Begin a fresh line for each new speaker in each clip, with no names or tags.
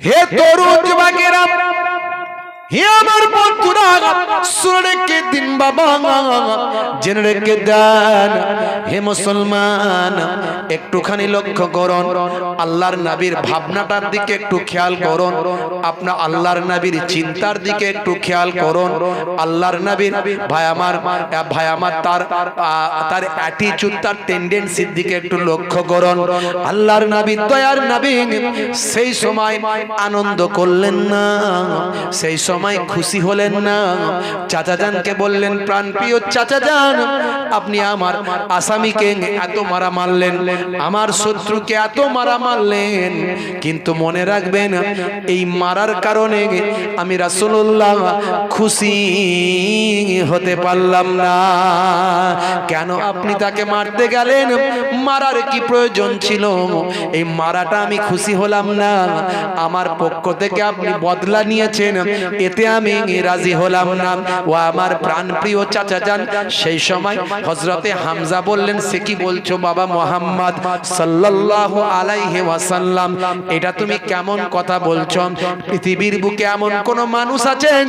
হে তরুণ যুবকেরা, হে আমার বন্ধুরা, শুনে রেখে দিন বাবা, জেনে রেখে দেন। হে মুসলমান, একটুখানি লক্ষ্য করুন, আল্লাহর নবীর ভাবনাটার দিকে একটু খেয়াল করুন, আপনার আল্লাহর নবীর চিন্তার দিকে একটু খেয়াল করুন। আল্লাহর নবীর ভাই আমার তার অ্যাটিটিউড, তার টেন্ডেন্সির দিকে একটু লক্ষ্য করুন। আল্লাহর নবী, দয়ার নবী সেই সময় আনন্দ করলেন না, সেই সময় খুশি হলেন না। চাচা জানকে বললেন, প্রাণপ্রিয় চাচা জান, আপনি আমার আসামিকে এত মারা মারলেন, আমার শত্রুকে এত মারা মারলেন, কিন্তু মনে রাখবেন এই মারার কারণে আমি রাসূলুল্লাহ খুশি হতে পারলাম না। কেন আপনি তাকে মারতে গেলেন? মারার কি প্রয়োজন ছিল? এই মারাটা আমি খুশি হলাম না, আমার পক্ষ থেকে আপনি বদলা নিয়েছেন, এতে আমি রাজি হলাম না। ও আমার প্রাণপ্রিয় চাচা যান, সেই সময় হযরতে হামজা বললেন, সে কি বলছো বাবা মুহাম্মদ সাল্লাল্লাহু আলাইহি ওয়াসাল্লাম, এটা তুমি কেমন কথা বলছো? পৃথিবীর বুকে এমন কোন মানুষ আছেন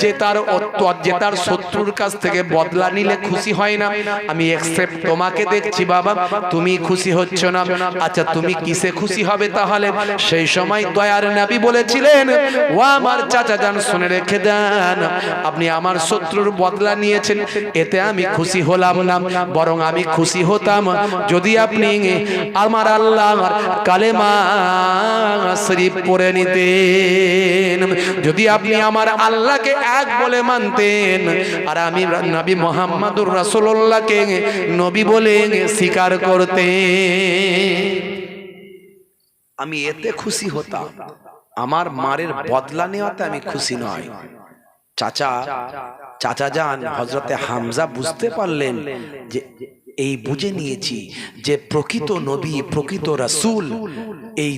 যে তার শত্রুর কাছ থেকে বদলা নিলে খুশি হয় না? আমি এক্সেপ্ট তোমাকে দেখছি বাবা, তুমি খুশি হচ্ছ না, আচ্ছা তুমি কিসে খুশি হবে তাহলে? সেই সময় দয়ার নবী বলেছিলেন, ও আমার চাচা যান, শুনে রেখে দেন, আপনি আমার শত্রুর বদলা নিয়েছেন, এতে আমি খুশি হলাম না, বরং আমি খুশি হতাম যদি আপনি আমার আল্লাহর কালেমা শরীফ পড়ে নিতেন, যদি আপনি আমার আল্লাহকে এক বলে মানতেন, আর আমি নবী মুহাম্মদুর রাসূলুল্লাহকে নবী বলে স্বীকার করতেন, আমি এতে খুশি হতাম। আমার মারের বদলা নেওয়াতে আমি খুশি নয়। চাচা যান হযরতে হামজা বুঝতে পারলেন যে এই বুঝে নিয়েছি যে প্রকৃত নবী, প্রকৃত রাসূল, এই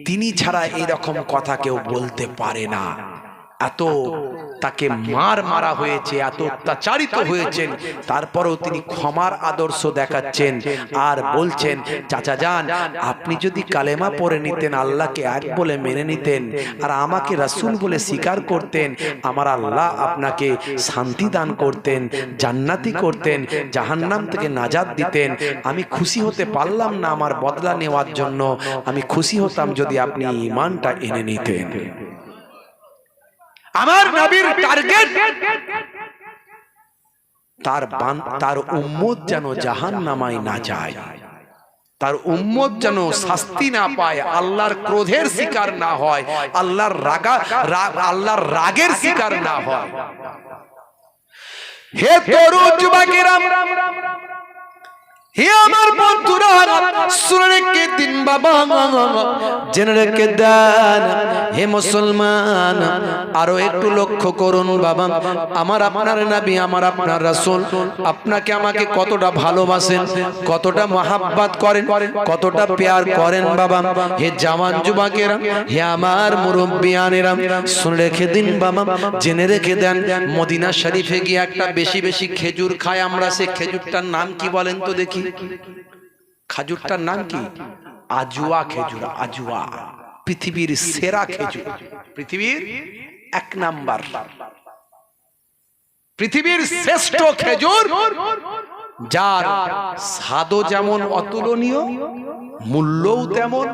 তিনি ছাড়া এইরকম কথা কেউ বলতে পারে না। এত তাকে মারা হয়েছে, এত অত্যাচারিত হয়েছেন, তারপরেও তিনি ক্ষমার আদর্শ দেখাচ্ছেন আর বলছেন, চাচা যান, আপনি যদি কালেমা পড়ে নিতেন, আল্লাহকে এক বলে মেনে নিতেন, আর আমাকে রাসূল বলে স্বীকার করতেন, আমার আল্লাহ আপনাকে শান্তি দান করতেন, জান্নাতি করতেন, জাহান্নাম থেকে নাজাত দিতেন। আমি খুশি হতে পারলাম না আমার বদলা নেওয়ার জন্য, আমি খুশি হতাম যদি আপনি ঈমানটা এনে নিতেন। আমার নবীর টার্গেট তার উম্মত যেন জাহান্নামায় না যায়, তার উম্মত যেন শাস্তি না পায়, আল্লাহর ক্রোধের শিকার না হয়, আল্লাহর রাগের শিকার না হয়। হে তরুণ যুবকেরা, হে আমার বন্ধুরা, শুনে রেখে দিন বাবা, জেনে রেখে দেন। হে মুসলমান, আরো একটু লক্ষ্য করুন বাবা, আমার আপনার নবী, আমার আপনার রাসূল আপনাকে আমাকে কতটা ভালোবাসেন, কতটা মহাব্বত করেন, কতটা প্যার করেন বাবা। হে জওয়ান যুবকেরা, হে আমার মুরব্বিয়ানেরা, শুনে রেখে দিন বাবা, জেনে রেখে দেন। মদিনা শরীফে গিয়ে একটা বেশি বেশি খেজুর খাই আমরা, সে খেজুরটার নাম কি বলেন তো দেখি? খেজুরটার নাম কি? আজওয়া খেজুর। আজওয়া পৃথিবীর সেরা খেজুর, পৃথিবীর এক নাম্বার, পৃথিবীর শ্রেষ্ঠ খেজুর, যার স্বাদও যেমন অতুলনীয়, মূল্যও তেমন,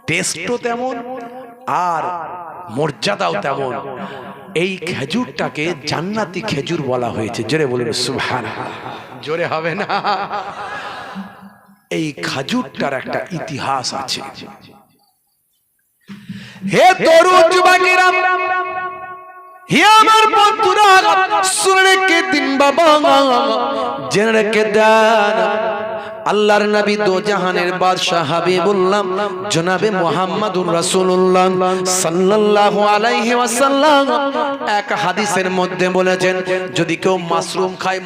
টেস্টও তেমন, আর মর্যাদাও তেমন। এই খেজুরটাকে জান্নাতি খেজুর বলা হয়েছে। জোরে বলুন সুবহানাল্লাহ। জোরে হবে না? এই খেজুরটার একটা ইতিহাস আছে। হে তরুণ যুবকেরা, হে আমার বন্ধুরা, শুনে রেখে দিন বাবা, জেনে রেখে দেন। আল্লাহর নবী দো জাহানের বাদশা হাবিবুল্লাহ জনাবে মুহাম্মদুর রাসূলুল্লাহ সাল্লাল্লাহু আলাইহি ওয়াসাল্লাম এক হাদিসের মধ্যে বলেছেন, যদি কেউ মাশরুম খায়,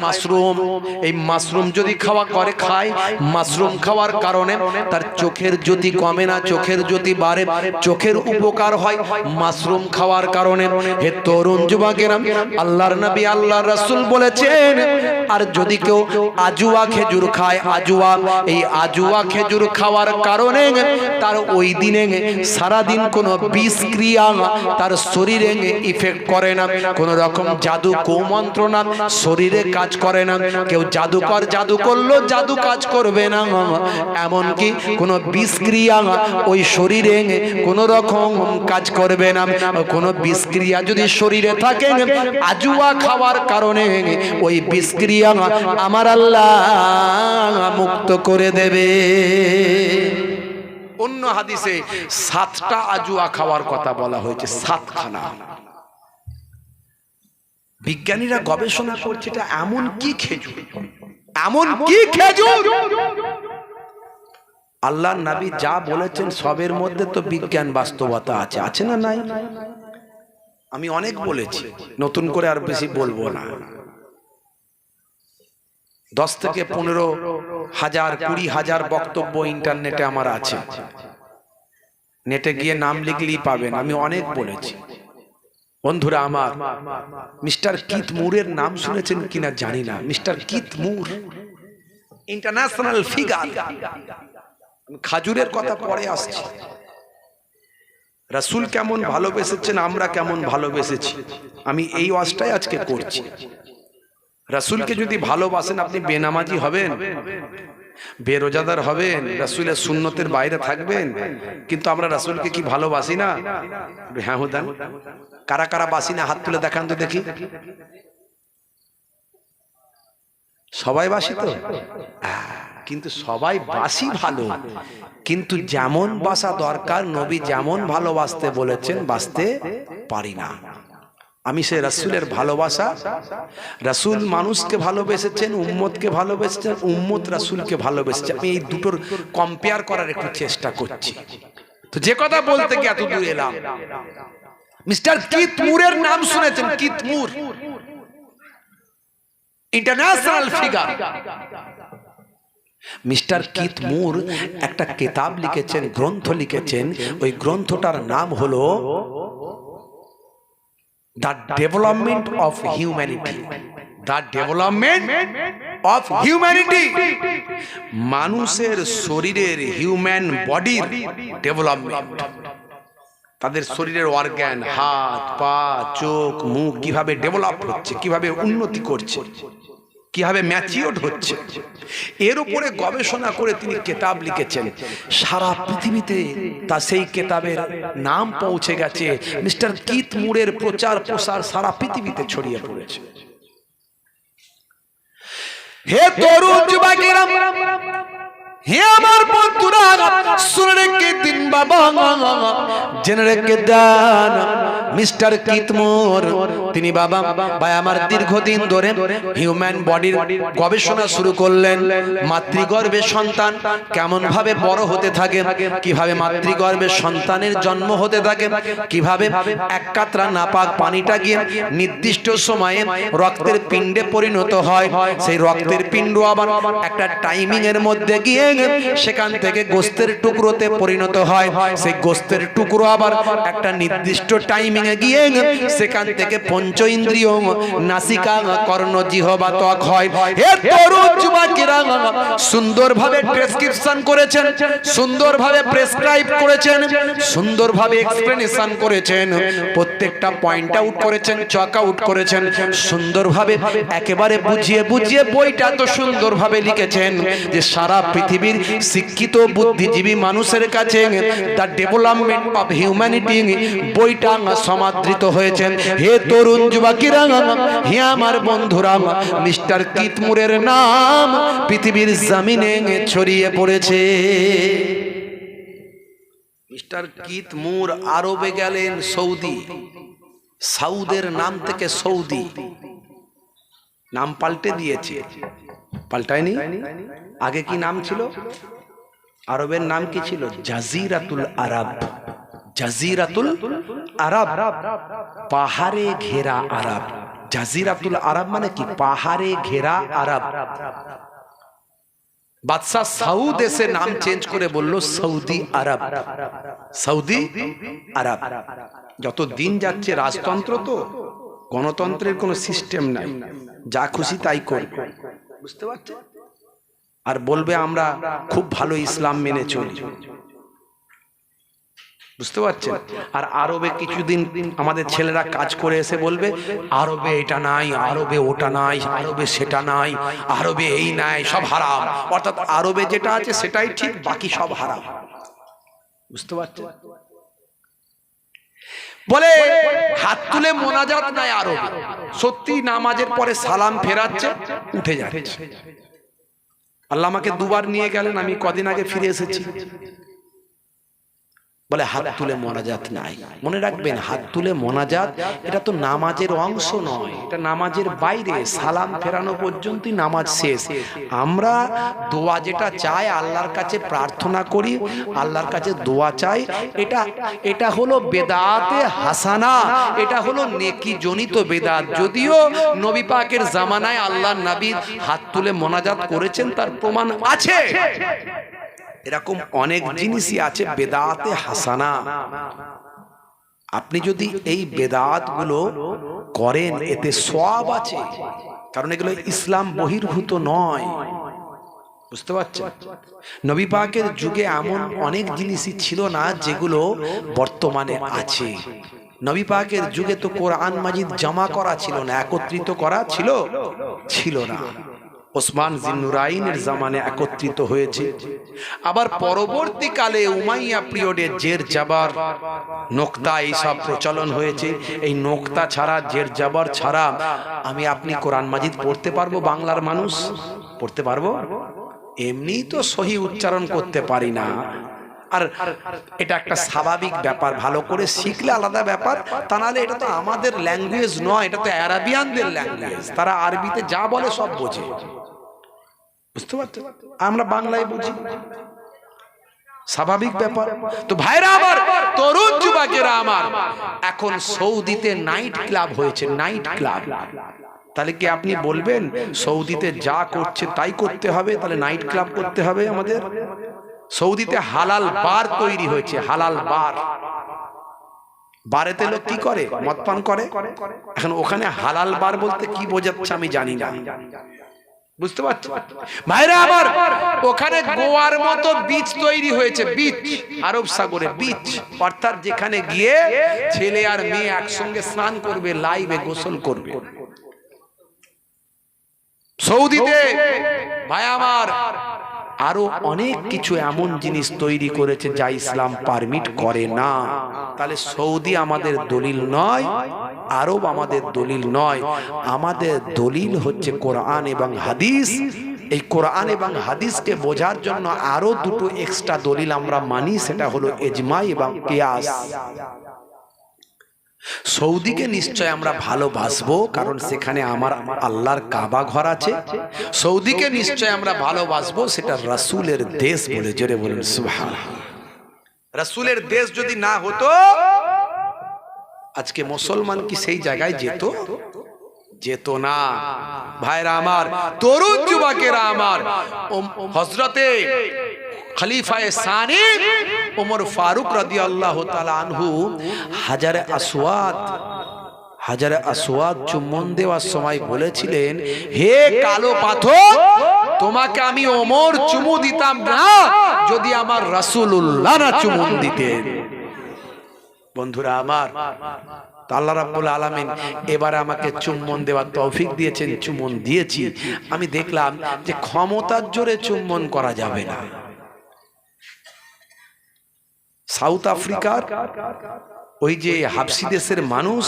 এই মাশরুম যদি খায়, মাশরুম খাওয়ার কারণে তার চোখের জ্যোতি কমে না, চোখের জ্যোতি বাড়ে, চোখের উপকার হয় মাশরুম খাওয়ার কারণে। হে তরুণ যুবকেরা, আল্লাহর নবী, আল্লাহর রাসূল বলেছেন, আর যদি কেউ আজওয়া খেজুর খায়, আজওয়া আজুয়া, এই আজুয়া খেজুর খাওয়ার কারণে তার ওই দিনে সারাদিন কোনো বিষক্রিয়া তার শরীরে ইফেক্ট করে না, কোনো রকম জাদু কুমন্ত্রণা শরীরে কাজ করে না। কেউ জাদুকর জাদু করলো, জাদু কাজ করবে না। এমনকি কোনো বিষক্রিয়া ওই শরীরে কোনো রকম কাজ করবে না। কোনো বিষক্রিয়া যদি শরীরে থাকে, আজুয়া খাওয়ার কারণে ওই বিষক্রিয়া আমার আল্লাহ মুক্ত করে দেবে। অন্য হাদিসে 7টা আজুয়া খাওয়ার কথা বলা হয়েছে, 7খানা। বিজ্ঞানীরা গবেষণা করছে এটা এমন কি খেজুর, এমন কি খেজুর, আল্লাহর নবী যা বলেছেন সবের মধ্যে তো বিজ্ঞান বাস্তবতা আছে, আছে না নাই? আমি অনেক বলেছি, নতুন করে আর বেশি বলবো না। 10 থেকে 15,000 20,000 বক্তব্য ইন্টারনেটে আমার আছে, নেটে গিয়ে নাম লিখলেই পাবেন। আমি অনেক বলেছি। বন্ধুরা আমার, মিস্টার কিথ মুরের নাম শুনেছেন কিনা জানি না। মিস্টার কিথ মুর ইন্টারন্যাশনাল ফিগার। খাজুরের কথা পরে আসছে। রাসূল কেমন ভালোবেসেছেন, আমরা কেমন ভালোবেসেছি, আমি এই ওয়াজটাই আজকে করছি। রাসূলকে যদি ভালোবাসেন, আপনি বেনামাজি হবেন, বেরোজাদার হবেন, রাসূলের সুন্নতের বাইরে থাকবেন, কিন্তু আমরা রাসূলকে কি ভালোবাসি না? হ্যাঁ হুদান, কারা কারা বাসি না হাত তুলে দেখান তো দেখি। সবাই বাসি তো, কিন্তু সবাই বাসি ভালো, কিন্তু যেমন বাসা দরকার, নবী যেমন ভালোবাসতে বলেছেন বাসতে পারি না। আমি সে রাসূলের ভালোবাসা, রাসূল মানুষকে ভালোবেসেছেন, উম্মতকে ভালোবেসেছেন, উম্মত রাসূলকে ভালোবেসেছে, আমি এই দুটোর কম্পেয়ার করার একটু চেষ্টা করছি। তো যে কথা বলতে গিয়ে এত দূর এলাম, মিস্টার কিথ মুরের নাম শুনেছেন? কিথ মুর ইন্টারন্যাশনাল ফিগার। মিস্টার কিথ মুর একটা কিতাব লিখেছেন, গ্রন্থ লিখেছেন। ওই গ্রন্থটার নাম হলো the development of humanity. The development of humanity, মানুষের শরীরের, হিউম্যান বডির ডেভেলপমেন্ট, তাদের শরীরের অর্গান, হাত পা চোখ মুখ কিভাবে ডেভেলপ হচ্ছে, কিভাবে উন্নতি করছে, কিভাবে ম্যাচিওর হচ্ছে, এর উপরে গবেষণা করে তিনি কিতাব লিখেছেন। সারা পৃথিবীতে তা সেই কিতাবের নাম পৌঁছে গেছে। মিস্টার কিথ মুরের প্রচার প্রসার সারা পৃথিবীতে ছড়িয়ে পড়েছে। হে তরুণ যুবকেরা, হে আমার বন্ধুরা, শুনে রেখে দিন বাবা, জেনে রেখে দেন, মিস্টার কিথ মুর তিনি বাবা ভাই আমার দীর্ঘদিন ধরে হিউম্যান বডির গবেষণা শুরু করলেন। মাতৃগর্ভে সন্তান কেমন ভাবে বড় হতে থাকে, কিভাবে মাতৃগর্ভে সন্তানের জন্ম হতে থাকে, কিভাবে এক কাতরা নাপাক পানিটা গিয়ে নির্দিষ্ট সময়ে রক্তের পিণ্ডে পরিণত হয়, সেই রক্তের পিণ্ড আবার একটা টাইমিং এর মধ্যে গিয়ে সেখান থেকে গোস্তের টুকরোতে পরিণত হয়, সেই গোস্তের টুকরো আবার একটা নির্দিষ্ট টাইমিং এ গিয়ে সেখান থেকে পঞ্চ ইন্দ্রিয় নাসিকা কর্ণ জিহ্বা ত্বক হয়। হে তরুণ যুবকেরা, সুন্দরভাবে প্রেসক্রিপশন করেছেন, সুন্দরভাবে প্রেসক্রাইব করেছেন, সুন্দরভাবে এক্সপ্লেনেশন করেছেন, প্রত্যেকটা পয়েন্ট আউট করেছেন, চক আউট করেছেন, সুন্দরভাবে একেবারে বুঝিয়ে বুঝিয়ে বইটা তো সুন্দরভাবে লিখেছেন যে সারা পৃথিবীর শিক্ষিত বুদ্ধিজীবী মানুষের কাছে দ্য ডেভেলপমেন্ট অফ হিউম্যানিটি বইটা সমাদৃত হয়েছে। হে তরুণ যুবকেরা, হে আমার বন্ধুরা, মিস্টার কিথ মুরের নাম পৃথিবীর জমিনে ছড়িয়ে পড়েছে। মিস্টার কিথ মুর আরবে গেলেন, সৌদি, সাউদের নাম থেকে সৌদি নাম পাল্টে দিয়েছে, পাল্টায়নি? আগে কি নাম ছিল? আরবের নাম কি ছিল? জাজিরাতুল আরব। জাজিরাতুল আরব, পাহাড়ে ঘেরা আরব। জাজিরাতুল আরব মানে কি? পাহাড়ে ঘেরা আরব। বাদশাহ সাউদ এসে নাম চেঞ্জ করে বলল সৌদি আরব। সৌদি আরব। যত দিন যাচ্ছে রাজতন্ত্র তো, গণতন্ত্রের কোনো সিস্টেম নাই, যা খুশি তাই করবে, বুঝতে পারছেন? আর বলবে আমরা খুব ভালো ইসলাম মেনে চলি। বুঝতে পারছেন? আর আরবে কিছুদিন আমাদের ছেলেরা কাজ করে এসে বলবে আরবে এটা নাই, আরবে ওটা নাই, আরবে সেটা নাই, আরবে এই নাই, সব হারাম। অর্থাৎ আরবে যেটা আছে সেটাই ঠিক, বাকি সব হারাম। বুঝতে পারছেন? বলে হাত তুলে মোনাজাত নাই আরবে, সত্যি নামাজের পরে সালাম ফেরাচ্ছে, উঠে যাচ্ছে। আল্লাহ আমাকে দুবার নিয়ে গেলেন, আমি কদিন আগে ফিরে এসেছি। বলে হাত তুলে মোনাজাত নাই। মনে রাখবেন, হাত তুলে মোনাজাত এটা তো নামাজের অংশ নয়, এটা নামাজের বাইরে। সালাম ফেরানো পর্যন্তই নামাজ শেষ। আমরা দোয়া যেটা চাই, আল্লাহর কাছে প্রার্থনা করি, আল্লাহর কাছে দোয়া চাই, এটা হলো বেদাতে হাসানা, এটা হলো নেকি জনিত বেদাত। যদিও নবী পাকের জামানায় আল্লাহর নবী হাত তুলে মোনাজাত করেছেন, তার প্রমাণ আছে। এরকম অনেক জিনিসই আছে বেদাতে হাসানা। আপনি যদি এই বেদাত গুলো করেন, এতে সওয়াব আছে, কারণ এগুলো ইসলাম বহির্ভূত নয়। বুঝতে পারছেন? নবী পাকের যুগে এমন অনেক জিনিসই ছিল না যেগুলো বর্তমানে আছে। নবী পাকের যুগে তো কোরআন মাজিদ জমা করা ছিল না, একত্রিত করা ছিল না। ওসমান জিন্নুরাইনের জামানে একত্রিত হয়েছে। আবার পরবর্তীকালে উমাইয়া পিরিয়ডে জের জাবার, নোক্তা এইসব প্রচলন হয়েছে। এই নোক্তা ছাড়া, জের জাবার ছাড়া আমি আপনি কোরআন মাজিদ পড়তে পারবো? বাংলার মানুষ পড়তে পারবো? এমনি তো সহি উচ্চারণ করতে পারি না। আর এটা একটা স্বাভাবিক ব্যাপার, ভালো করে শিখলে আলাদা ব্যাপার, তা নাহলে এটা তো আমাদের ল্যাঙ্গুয়েজ নয়, এটা তো আরাবিয়ানদের ল্যাঙ্গুয়েজ। তারা আরবিতে যা বলে সব বোঝে। বুঝতে পারছেন? আমরা বাংলায় বুঝি, স্বাভাবিক ব্যাপার। তো ভাইরা আমার, তরুণ যুবকেরা আমার, এখন সৌদিতে নাইট ক্লাব হয়েছে, নাইট ক্লাব। তাহলে কি আপনি বলবেন সৌদিতে যা করছে তাই করতে হবে? তাহলে নাইট ক্লাব করতে হবে আমাদের? সৌদিতে হালাল বার তৈরি হয়েছে, হালাল বার। বারেতে লোক কি করে? মদ পান করে। এখন ওখানে হালাল বার বলতে কি বোঝাচ্ছে আমি জানি না। বুঝতে পারছো ভাইরা আমার? ওখানে গোয়ার মতো বিচ তৈরি হয়েছে, বিচ, আরব সাগরে বিচ। অর্থাৎ যেখানে গিয়ে ছেলে আর মেয়ে একসঙ্গে স্নান করবে, লাইভে গোসল করবে। সৌদিতে ভাই আমার আরো অনেক কিছু এমন জিনিস তৈরি করেছে যা ইসলাম পারমিট করে না। তাহলে সৌদি আমাদের দলিল নয়, আরব আমাদের দলিল নয়। আমাদের দলিল হচ্ছে কোরআন এবং হাদিস। এই কোরআন এবং হাদিসকে বোঝার জন্য আরো দুটো এক্সট্রা দলিল আমরা মানি, সেটা হলো ইজমা এবং কিয়াস। সৌদিকে নিশ্চয় আমরা ভালোবাসবো, কারণ সেখানে আমার আল্লাহর কাবা ঘর আছে। সৌদিকে নিশ্চয় আমরা ভালোবাসবো, সেটা রাসূলের দেশ বলে। জোরে বলুন সুবহানাল্লাহ। রাসূলের দেশ যদি না হতো, আজকে মুসলমান কি সেই জায়গায় যেত না। ভাইরা আমার, তরুণ যুবকেরা আমার, হযরতে খলিফায়ে সানি ওমর ফারুক রাদিয়াল্লাহু তাআলা আনহু হাজারে আসওয়াদ চুম্বন দেওয়ার সময় বলেছিলেন, হে কালো পাথর, তোমাকে আমি ওমর চুমু দিতাম না যদি আমার রাসূলুল্লাহ না চুমুন দিতেন। বন্ধুরা আমার, আল্লাহ রাব্বুল আলামিন এবারে আমাকে চুম্বন দেওয়ার তৌফিক দিয়েছেন, চুম্বন দিয়েছি। আমি দেখলাম যে ক্ষমতার জোরে চুম্বন করা যাবে না। সাউথ আফ্রিকার ওই যে হাবশি দেশের মানুষ,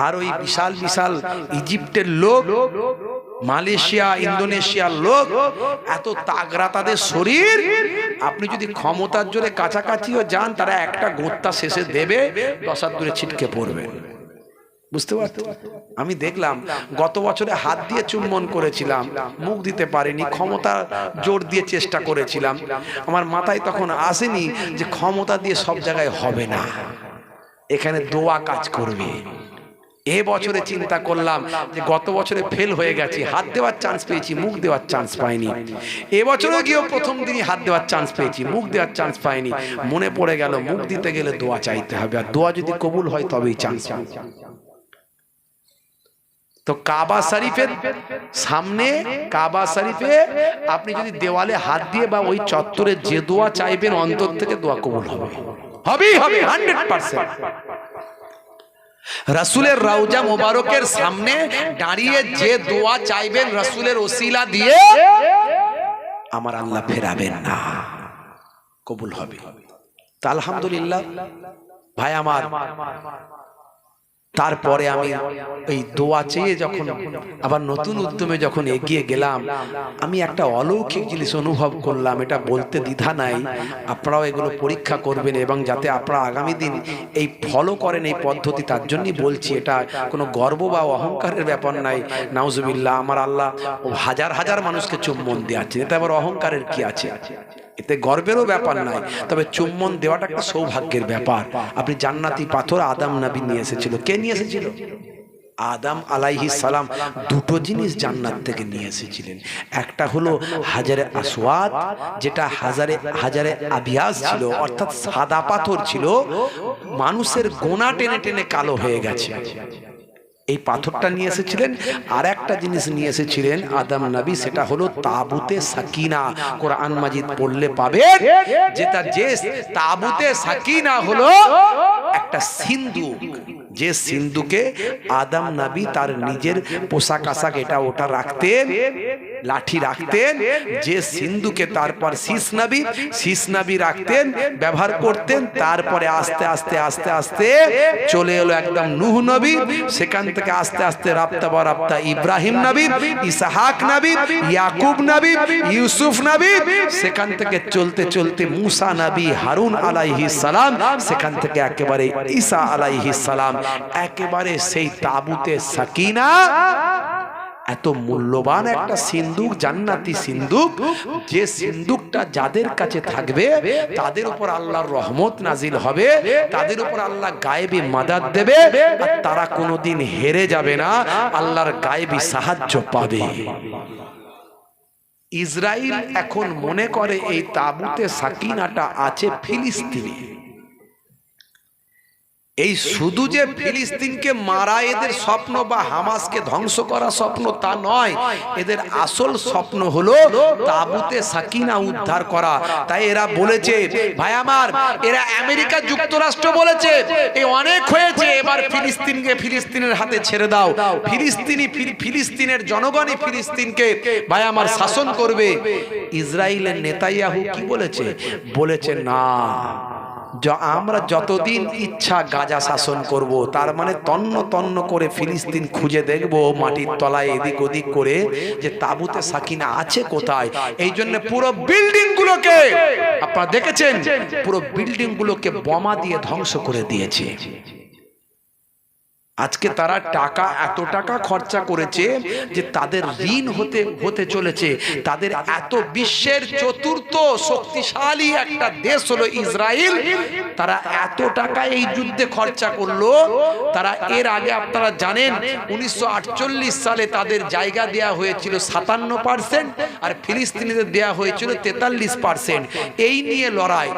আর ওই বিশাল বিশাল ইজিপ্টের লোক, মালয়েশিয়া, ইন্দোনেশিয়ার লোক, এত তাগড়া তাদের শরীর। আপনি যদি ক্ষমতার জোরে কাছাকাছিও যান, তারা একটা গোত্তা শেষে দেবে, 10 হাত দূরে ছিটকে পড়বে। বুঝতে পারছো? আমি দেখলাম গত বছরে হাত দিয়ে চুম্বন করেছিলাম, মুখ দিতে পারিনি, ক্ষমতা জোর দিয়ে চেষ্টা করেছিলাম। আমার মাথায় তখন আসেনি যে ক্ষমতা দিয়ে সব জায়গায় হবে না, এখানে দোয়া কাজ করবে। এ বছরে চিন্তা করলাম যে গত বছরে ফেল হয়ে গেছি, হাত দেওয়ার চান্স পেয়েছি, মুখ দেওয়ার চান্স পাইনি। এ বছরে গিয়েও প্রথম দিনই হাত দেওয়ার চান্স পেয়েছি, মুখ দেওয়ার চান্স পাইনি। মনে পড়ে গেল মুখ দিতে গেলে দোয়া চাইতে হবে, আর দোয়া যদি কবুল হয় তবেই চান্স। তো কাবা শরীফের সামনে, কাবা শরীফে আপনি যদি দেওয়ালে হাত দিয়ে বা ওই চত্বরে যে দোয়া চাইবেন অন্তর থেকে দোয়া কবুল হবে, হবেই হবে 100%। রাসূলের রওজা মোবারকের সামনে দাঁড়িয়ে যে দোয়া চাইবেন রাসূলের ওসিলা দিয়ে, আমার আল্লাহ ফেরাবেন না, কবুল হবে। তা আলহামদুলিল্লাহ ভাই আমার, তারপরে আমি এই দোয়া চেয়ে যখন আবার নতুন উদ্যমে যখন এগিয়ে গেলাম, আমি একটা অলৌকিক জিনিস অনুভব করলাম। এটা বলতে দ্বিধা নাই, আপনারাও এগুলো পরীক্ষা করবেন এবং যাতে আপনারা আগামী দিন এই ফলো করেন এই পদ্ধতি, তার জন্যই বলছি। এটা কোনো গর্ব বা অহংকারের ব্যাপার নাই, নাউজুবিল্লাহ। আমার আল্লাহ হাজার হাজার মানুষকে চুম্বন দিয়েছেন, এতে আবার অহংকারের কি আছে? এতে গর্বেরও ব্যাপার নাই, তবে চুম্বন দেওয়াটা একটা সৌভাগ্যের ব্যাপার। আপনি জান্নাতি পাথর আদম নবী নিয়ে এসেছিল, কে নিয়ে এসেছিল? আদম আলাইহিস সালাম দুটো জিনিস জান্নাত থেকে নিয়ে এসেছিলেন। একটা হলো হাজারে আসওয়াদ, যেটা হাজারে আবিয়াজ ছিল, অর্থাৎ সাদা পাথর ছিল, মানুষের গোনা টেনে টেনে কালো হয়ে গেছে, এই পাথরটা নিয়ে এসেছিলেন। আর একটা জিনিস নিয়ে এসেছিলেন আদম নবী, সেটা হলো তাবুতে সাকিনা। কোরআন মাজিদ পড়লে পাবেন যেটা, যে তাবুতে সাকিনা হলো একটা সিন্ধুক, যে সিন্ধুকে আদম নবী তার নিজের পোশাক আশাক এটা ওটা রাখতেন, লাঠি রাখতেন, যে সিন্ধুকে তারপর শীষ নবী রাখতেন, ব্যবহার করতেন। তারপরে আস্তে আস্তে আস্তে আস্তে চলে এলো একদম নূহ নবী, সেখান থেকে আস্তে আস্তে রাপ্তা বারাপ্তা ইব্রাহিম নবী, ইসহাক নবী, ইয়াকুব নবী, ইউসুফ নবী, সেখান থেকে চলতে চলতে মুসা নবী, হারুন আলাইহিস সালাম, সেখান থেকে একেবারে ঈসা আলাইহিস সালাম, একেবারে সেই তাবুতে সাকিনা। এত মূল্যবান একটা সিন্ধুক, জান্নাতি সিন্ধুক, যে সিন্ধুকটা যাদের কাছে থাকবে তাদের উপর আল্লাহর রহমত নাজিল হবে, তাদের উপর আল্লাহ গায়েবী মাদাদ দেবে, আর তারা কোনোদিন হেরে যাবে না, আল্লাহর গায়েবী সাহায্য পাবে। ইসরাইল এখন মনে করে এই তাবুতে সাকিনাটা আছে ফিলিস্তিনে। এই শুধু যে ফিলিস্তিনকে মারা এদের স্বপ্ন বা হামাসকে ধ্বংস করা স্বপ্ন তা নয়, এদের আসল স্বপ্ন হলো তাবুতে সাকিনা উদ্ধার করা। তাই এরা বলেছে, ভাই আমার, এরা আমেরিকা যুক্তরাষ্ট্র বলেছে এই অনেক হয়েছে, এবার ফিলিস্তিনকে ফিলিস্তিনের হাতে ছেড়ে দাও, ফিলিস্তিনের জনগণই ফিলিস্তিনকে ভাই আমার শাসন করবে। ইসরায়েলের নেতানিয়াহু কি বলেছে? বলেছে না, আমরা যতদিন ইচ্ছা গাজা শাসন করব, তার মানে তন্ন তন্ন করে ফিলিস্তিন খুঁজে দেখব মাটির তলায় এদিক ওদিক করে যে তাবুতে সাকিনা আছে কোথায়। এই জন্য পুরো বিল্ডিং গুলোকে আপনারা দেখেছেন, পুরো বিল্ডিং গুলোকে বোমা দিয়ে ধ্বংস করে দিয়েছে। আজকে তারা টাকা, এত টাকা খরচা করেছে যে তাদের ঋণ হতে চলেছে। তাদের এত বিশ্বের চতুর্থ শক্তিশালী একটা দেশ হলো ইসরায়েল, তারা এত টাকা এই যুদ্ধে খরচা করলো। তারা এর আগে আপনারা জানেন 1948 সালে তাদের জায়গা দেয়া হয়েছিল 57%, আর ফিলিস্তিনিদের দেয়া হয়েছিল 43%। এই নিয়ে লড়াই।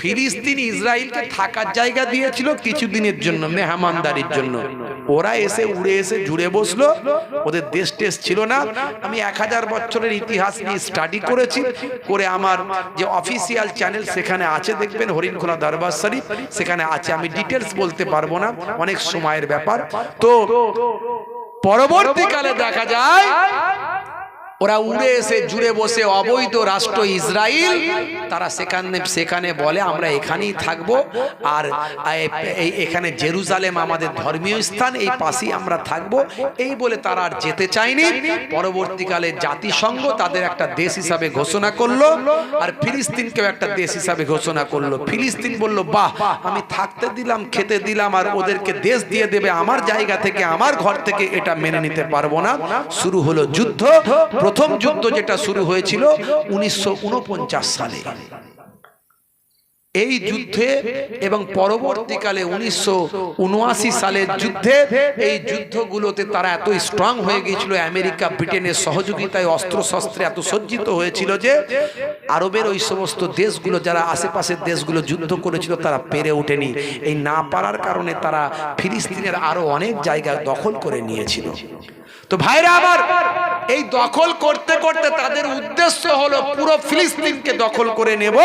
ফিলিস্তিন ইসরায়েলকে থাকার জায়গা দিয়েছিল কিছুদিনের জন্য, মেহমানদারির জন্য। ওরা এসে উড়ে এসে জুড়ে বসলো, ওদের দেশ টেস ছিল না। আমি 1000 বছরের ইতিহাস নিয়ে স্টাডি করেছি, করে আমার যে অফিসিয়াল চ্যানেল সেখানে আছে, দেখবেন হরিণখোলা দরবার শরীফ, সেখানে আছে। আমি ডিটেলস বলতে পারবো না, অনেক সময়ের ব্যাপার। তো পরবর্তীকালে দেখা যায় ওরা উড়ে এসে জুড়ে বসে অবৈধ রাষ্ট্র ইসরায়েল, তারা সেখানে বলে আমরা এখানেই থাকবো, আর এখানে জেরুজালেম আমাদের ধর্মীয় স্থান, এই পাশেই আমরা থাকবো, এই বলে তারা আর যেতে চায়নি। পরবর্তীকালে জাতিসংঘ তাদের একটা দেশ হিসাবে ঘোষণা করলো, আর ফিলিস্তিনকেও একটা দেশ হিসাবে ঘোষণা করলো। ফিলিস্তিন বলল, বাহ, আমি থাকতে দিলাম, খেতে দিলাম, আর ওদেরকে দেশ দিয়ে দেবে আমার জায়গা থেকে, আমার ঘর থেকে, এটা মেনে নিতে পারবো না। শুরু হলো যুদ্ধ। প্রথম যুদ্ধ যেটা শুরু হয়েছিল 1949 সালে। এই যুদ্ধে এবং পরবর্তীকালে 1979 সালের যুদ্ধে এই যুদ্ধগুলোতে তারা এত স্ট্রং হয়ে গিয়েছিল, আমেরিকা ব্রিটেনের সহযোগিতায় অস্ত্রশস্ত্রে এত সজ্জিত হয়েছিল যে আরবের ওই সমস্ত দেশগুলো, যারা আশেপাশের দেশগুলো যুদ্ধ করেছিল, তারা পেরে ওঠেনি। এই না পারার কারণে তারা ফিলিস্তিনের আরো অনেক জায়গা দখল করে নিয়েছিল। তো ভাইরা আমার, এই দখল করতে করতে তাদের উদ্দেশ্য হলো পুরো ফিলিস্তিনকে দখল করে নেব,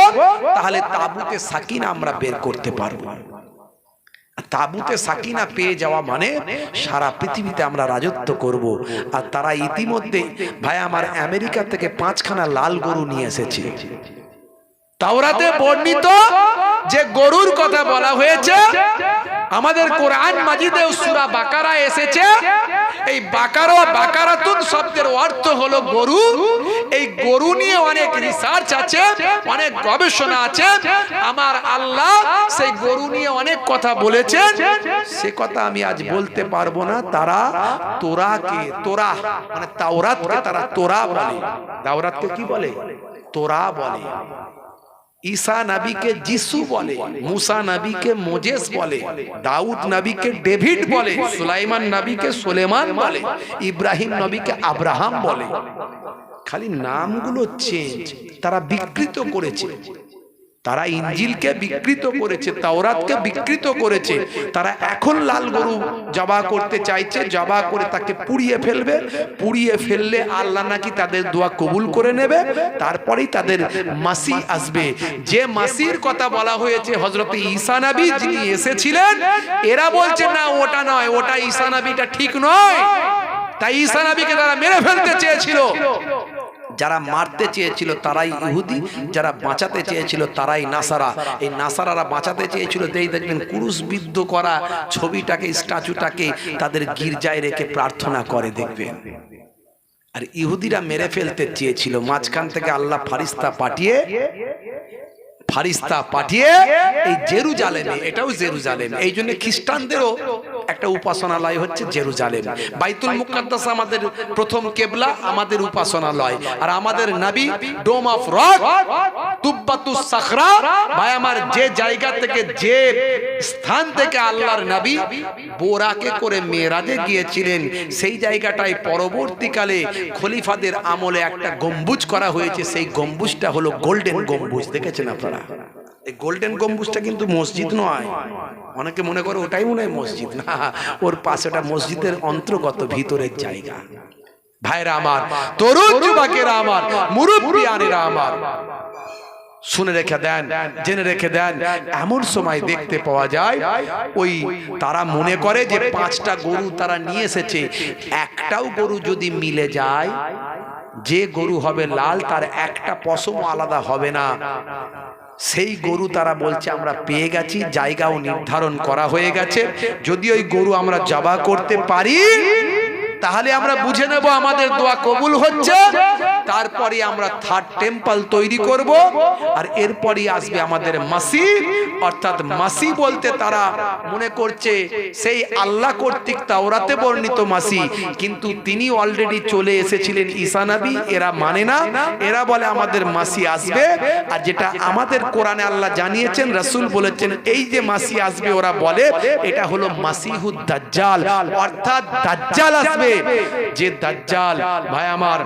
তাহলে তাবুতে সাকিনা আমরা বের করতে পারবো। তাবুতে সাকিনা পেয়ে যাওয়া মানে সারা পৃথিবীতে আমরা রাজত্ব করব। আর তারা ইতিমধ্যে ভাই আমার আমেরিকা থেকে 5খানা লাল গরু নিয়ে এসেছে। তাওরাতে বর্ণিত যে গরুর কথা বলা হয়েছে, আমাদের কোরআন মাজিদে সূরা বাকারা এসেছে। এই বাকারাতুন শব্দের অর্থ হলো গরু। এই গরু নিয়ে অনেক রিসার্চ আছে, অনেক গবেষণা আছে। আমার আল্লাহ সেই গরু নিয়ে অনেক কথা বলেছেন, সে কথা আমি আজ বলতে পারবো না। তারা তোরা মানে তাওরাতকে তারা তোরা বলে। তাওরাতকে কি বলে? তোরা বলে। ঈসা নবীকে যিশু বলে, মুসা নবীকে মোজেস বলে, দাউদ নবীকে ডেভিড বলে, সুলাইমান নবীকে সুলেমান বলে, ইব্রাহিম নবীকে আব্রাহাম বলে। খালি নামগুলো চেঞ্জ। তারা বিকৃত করেছে, তারা ইঞ্জিলকে বিকৃত করেছে, তাওরাতকে বিকৃত করেছে। তারা এখন লাল গরু জবাহ করতে চাইছে, জবাহ করে তাকে পুড়িয়ে ফেলবে। পুড়িয়ে ফেললে আল্লাহ নাকি তাদের দোয়া কবুল করে নেবে, তারপরেই তাদের মাসি আসবে। যে মাসির কথা বলা হয়েছে হযরত ঈসা নবী, যিনি এসেছিলেন, এরা বলছে না ওটা নয়, ওটা ঈসা নবীটা ঠিক নয়। তাই ঈসা নবীকে তারা মেরে ফেলতে চেয়েছিল। যারা মারতে চেয়েছিল তারাই ইহুদি, যারা বাঁচাতে চেয়েছিল তারাই নাসারা। এই নাসারারা বাঁচাতে চেয়েছিল, দেখবেন ক্রুশবিদ্ধ করা ছবিটাকে, স্ট্যাচুটাকে তাদের গির্জায় রেখে প্রার্থনা করে দেখবেন। আর ইহুদিরা মেরে ফেলতে চেয়েছিল। মাঝখান থেকে আল্লাহ ফারিস্তা পাঠিয়ে এই জেরুজালেমে, এটাও জেরুজালেম, এই জন্য খ্রিস্টানদেরও একটা উপাসনালয় হচ্ছে জেরুজালেম। বাইতুল মুকাদ্দাস আমাদের প্রথম কেবলা, আমাদের উপাসনালয়। আর আমাদের নবী ডোম অফ রক, তুব্বাতুস সাখরা, ভাই আমার, যে জায়গা থেকে, যে স্থান থেকে আল্লাহর নবী বোরাকে করে মেরাজে গিয়েছিলেন, সেই জায়গাটায় পরবর্তীকালে খলিফাদের আমলে একটা গম্বুজ করা হয়েছে। সেই গম্বুজটা হলো গোল্ডেন গম্বুজ। দেখেছেন আপনারা? এই গোল্ডেন গম্বুজটা কিন্তু মসজিদ নয়। অনেকে মনে করে ওটাই মনে হয় মসজিদ, না, ওর পাশেটা মসজিদের অন্তর্গত ভিতরের জায়গা। ভাইরা আমার, তরুণ যুবকেরা আমার, মুরব্বিয়ানেরা আমার, শুনে রেখে দেন, জেনে রেখে দেন। এমন সময় দেখতে পাওয়া যায়, ওই তারা মনে করে যে 5টা গরু তারা নিয়ে এসেছে, একটাও গরু যদি মিলে যায়, যে গরু হবে লাল তার একটা পশম আলাদা হবে না। সেই গরু তারা বলছে আমরা পেয়ে গেছি, জায়গাও নির্ধারণ করা হয়ে গেছে। যদি ওই গরু আমরা জবাহ করতে পারি, তাহলে আমরা বুঝে নেব আমাদের দোয়া কবুল হচ্ছে। তারপরে আমরা 3rd টেম্পল তৈরি করব, আর এরপরই আসবে আমাদের মাসি। অর্থাৎ মাসি বলতে তারা মনে করছে সেই আল্লাহ কর্তৃক তাওরাতে বর্ণিত মাসি, কিন্তু তিনি অলরেডি চলে এসেছিলেন ঈসা নবী। এরা মানে না, এরা বলে আমাদের মাসি আসবে। আর যেটা আমাদের কোরআনে আল্লাহ জানিয়েছেন, রাসূল বলেছেন এই যে মাসি আসবে, ওরা বলে এটা হলো মাসিহুদ দাজ্জাল, অর্থাৎ দাজ্জাল আসবে। যে দাজ্জাল ভাই আমার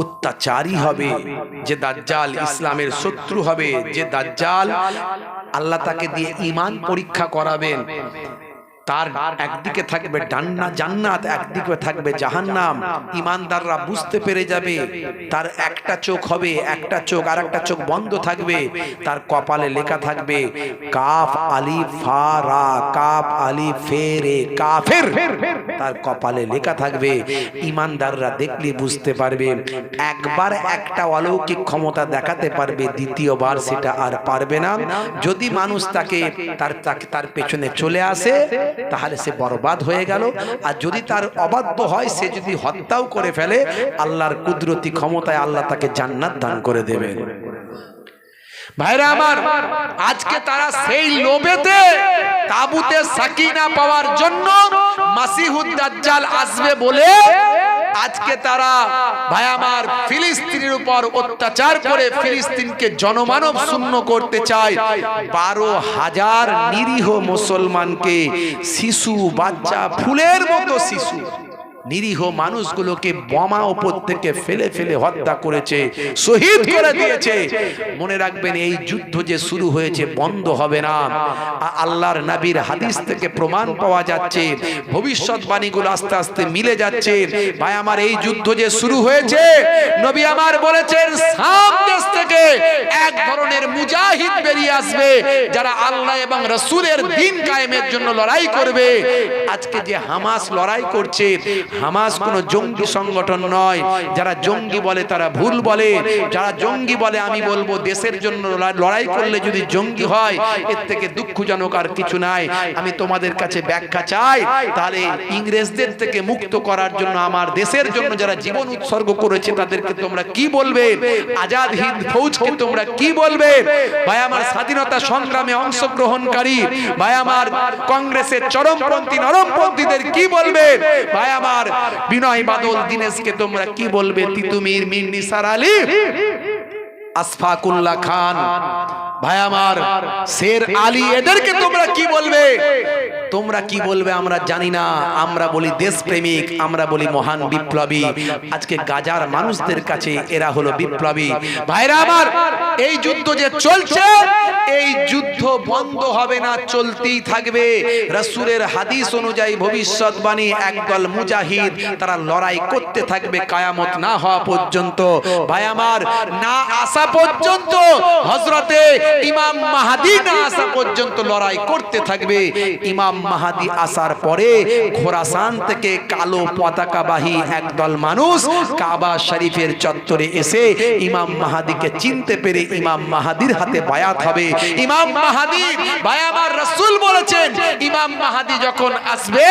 অত্যাচারী হবে, যে দাজ্জাল ইসলামের শত্রু হবে, যে দাজ্জাল আল্লাহ তাকে দিয়ে ঈমান পরীক্ষা করাবেন। তার একদিকে থাকবে জান্নাত, একদিকে থাকবে জাহান্নাম। ঈমানদাররা বুঝতে পেরে যাবে, তার একটা চোখ হবে, একটা চোখ, আর একটা চোখ বন্ধ থাকবে। তার কপালে লেখা থাকবে কাফ আলিফ ফা রা, কাফ আলিফ ফে রে, কাফের। তার কপালে লেখা থাকবে। ঈমানদাররা দেখলে বুঝতে পারবে। একবার একটা অলৌকিক ক্ষমতা দেখাতে পারবে, দ্বিতীয়বার সেটা আর পারবে না। যদি মানুষ তার পেছনে চলে আসে, তাহলে সে বরবাদ হয়ে গেল। আর যদি তার অবাধ্য হয়, সে যদি হত্যাও করে ফেলে, আল্লাহর কুদরতি ক্ষমতায় আল্লাহ তাকে জান্নাত দান করে দেবেন। ভাইরা আমার, আজকে তারা সেই লোভেতে তাবুতে সাকিনা পাওয়ার জন্য মাসিহুদ দাজ্জাল আসবে বলে আজকে তারা ভাই আমার ফিলিস্তিনের উপর অত্যাচার করে ফিলিস্তিনকে জনমানব শূন্য করতে চায়। 12,000 নিরীহ মুসলমানকে, শিশু বাচ্চা ফুলের মতো শিশু নিরীহ মানুষগুলোকে বোমা উপর থেকে ফেলে ফেলে হত্যা করেছে, শহীদ করে দিয়েছে। মনে রাখবেন এই যুদ্ধ যে শুরু হয়েছে বন্ধ হবে না। আল্লাহর নবীর হাদিস থেকে প্রমাণ পাওয়া যাচ্ছে, ভবিষ্যৎবাণীগুলো আস্তে আস্তে মিলে যাচ্ছে। ভাই আমার এই যুদ্ধ যে শুরু হয়েছে, নবী আমার বলেছেন শাম দেশ থেকে এক ধরনের মুজাহিদ বেরিয়ে আসবে যারা আল্লাহ এবং রাসূলের দ্বীন কায়েমের জন্য লড়াই করবে। আজকে যে হামাস লড়াই করছে, হামাস কোনো জঙ্গি সংগঠন নয়। যারা জঙ্গি বলে তারা ভুল বলে। যারা জঙ্গি বলে আমি বলবো দেশের জন্য লড়াই করলে যদি জঙ্গি হয় এর থেকে দুঃখজনক আর কিছু নাই। আমি তোমাদের কাছে ব্যাখ্যা চাই, তাহলে ইংরেজদের থেকে মুক্ত করার জন্য আমার দেশের জন্য যারা জীবন উৎসর্গ করেছে তাদেরকে তোমরা কি বলবে? আজাদ হিন্দ ফৌজকে তোমরা কি বলবে? ভাই আমার স্বাধীনতা সংগ্রামে অংশগ্রহণকারী ভাই আমার কংগ্রেসের চরমপন্থী নরমপন্থীদের কি বলবে? ভাই আমার বিনয় বাদল দীনেশকে তোমরা কি বলবে? তিতুমির, মীর নিসার আলী, আশফাকুল্লাহ খান, ভাই আমার শের আলী, এদেরকে তোমরা কি বলবে? তোমরা কি বলবে আমরা জানি না। আমরা বলি দেশপ্রেমিক, আমরা বলি মহান বিপ্লবী। আজকে গাজার মানুষদের কাছে এরা হলো বিপ্লবী। ভাইরা আমার, এই যুদ্ধ যে চলছে, এই যুদ্ধ বন্ধ হবে না, চলতেই থাকবে। রাসূলের হাদিস অনুযায়ী ভবিষ্যৎবাণী, একদল মুজাহিদ তারা লড়াই করতে থাকবে কিয়ামত না হওয়া পর্যন্ত। ভাই আমার, না আসা পর্যন্ত, হযরতে ইমাম মাহদী না আসা পর্যন্ত লড়াই করতে থাকবে। ইমাম মাহদী আসার পরে খোরাসান থেকে কালো পতাকাবাহী একদল মানুষ কাবা শরীফের চত্বরে এসে ইমাম মাহদীকে চিনতে পেরে ইমাম মাহদীর হাতে বায়াত হবে। ইমাম মাহদী, ভাই আমার রাসূল বলেছেন ইমাম মাহদী যখন আসবে,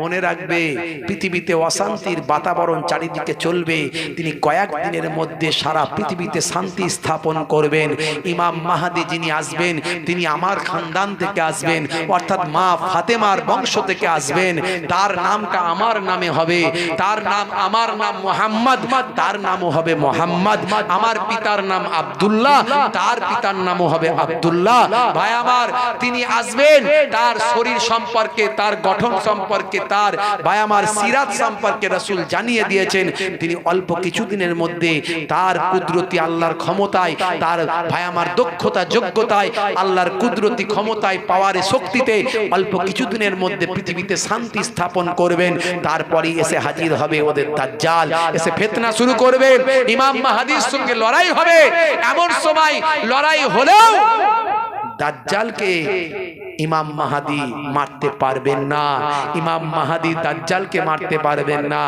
মনে রাখবে পৃথিবীতে অশান্তির বাতাবরণ চারিদিকে চলবে। তিনি কয়েকদিনের মধ্যে সারা পৃথিবীতে শান্তি স্থাপন করবেন। ইমাম মাহদী যিনি আসবেন তিনি আমার খানদান থেকে আসবেন, অর্থাৎ মা ফাতেমার বংশ থেকে আসবেন। তার নামটা আমার নামে হবে, তার নাম আমার নাম মুহাম্মদ, তার নামও হবে মুহাম্মদ। আমার পিতার নাম আব্দুল্লাহ, তার পিতার নামও হবে আব্দুল্লাহ। ভাই আমার, তিনি আসবেন, তার শরীর সম্পর্কে, তার গঠন সম্পর্কে, তার ভাই আমার সিরাত সম্পর্কে রাসূল জানিয়ে দিয়েছেন। তিনি অল্প কিছুদিনের মধ্যে তার কুদরতি আল্লাহর ক্ষমতায়, তার ভাই আমার দক্ষতা যোগ্যতায়, আল্লাহর কুদরতি ক্ষমতায়, পাওয়ারে, শক্তিতে অল্প কিছুদিনের মধ্যে পৃথিবীতে শান্তি স্থাপন করবেন। তারপরে এসে হাজির হবে ওদের দাজ্জাল, এসে ফিতনা শুরু করবে। ইমাম মাহদীর সঙ্গে লড়াই হবে। এমন সময় লড়াই হলেও দাজ্জালকে ইমাম মাহদী মারতে পারবেন না। ইমাম মাহদী দাজ্জালকে মারতে পারবেন না।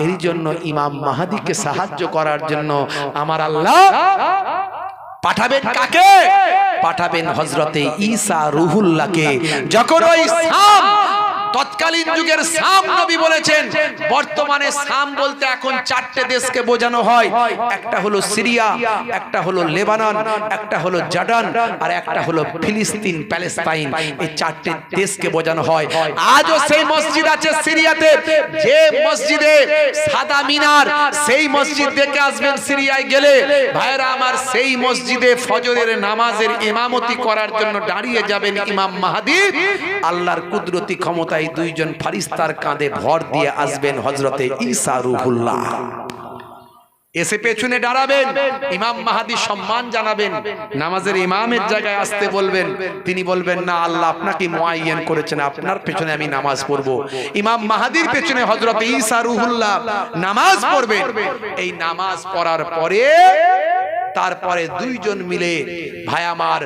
এই জন্য ইমাম মাহদীকে সাহায্য করার জন্য আমার আল্লাহ পাঠাবেন কাকে? পাঠাবেন হযরতে ঈসা রুহুল্লাহকে। যখন ওই শাম, তৎকালীন যুগের শাম নবী বলেছেন, বর্তমানে শাম বলতে এখন 4টে দেশকে বোঝানো হয়। একটা হলো সিরিয়া, একটা হলো লেবানন, একটা হলো জর্ডান, আর একটা হলো ফিলিস্তিন, প্যালেস্তাইন। এই 4টে দেশকে বোঝানো হয়। আজও সেই মসজিদ আছে সিরিয়াতে, যে মসজিদে সাদা মিনার, সেই মসজিদ দেখে আসবেন সিরিয়ায় গেলে। ভাইরা আমার, সেই মসজিদে ফজরের নামাজের ইমামতি করার জন্য দাঁড়িয়ে যাবেন ইমাম মাহদী। আল্লাহর কুদরতি ক্ষমতায় দুইজন ফারিস্তার কাঁধে ভর দিয়ে আসবেন হযরতে ঈসা রুহুল্লাহ। এসে পেছনে দাঁড়াবেন, ইমাম মাহদী সম্মান জানাবেন, নামাজের ইমামের জায়গায় আসতে বলবেন। তিনি বলবেন না, আল্লাহ আপনাকে মুআয়্যান করেছেন, আপনার পেছনে আমি নামাজ পড়ব। ইমাম মাহদীর পেছনে হযরতে ঈসা রুহুল্লাহ নামাজ পড়বেন। এই নামাজ পড়ার পরে তারপরে দুইজন মিলে ভাই আমার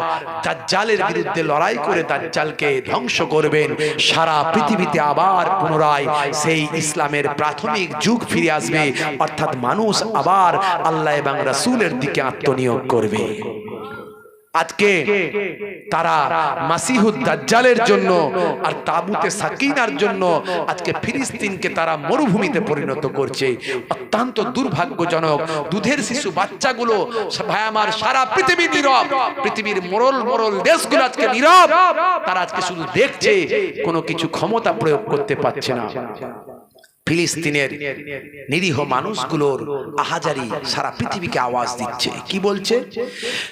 দাজ্জালের বিরুদ্ধে লড়াই করে দাজ্জালকে ধ্বংস করবেন। সারা পৃথিবীতে আবার পুনরায় সেই ইসলামের প্রাথমিক যুগ ফিরে আসবে, অর্থাৎ মানুষ আবার আল্লাহ এবং রাসূলের দিকে আত্মনিয়োগ করবে। আজকে তারা মাসিহুদ দাজ্জালের জন্য আর তাবুতে সাকিনার জন্য আজকে ফিলিস্তিনকে তারা মরুভূমিতে পরিণত করছে। অত্যন্ত দুর্ভাগ্যজনক। দুধের শিশু বাচ্চাগুলো ভাই আমার সারা পৃথিবী নীরব, পৃথিবীর মোড়ল মোড়ল দেশগুলো আজকে নীরব। তারা আজকে শুধু দেখছে, কোনো কিছু ক্ষমতা প্রয়োগ করতে পারছে না। ফিলিস্তিনের নিরীহ মানুষগুলোর আহাজারি সারা পৃথিবীকে আওয়াজ দিচ্ছে। কি বলছে?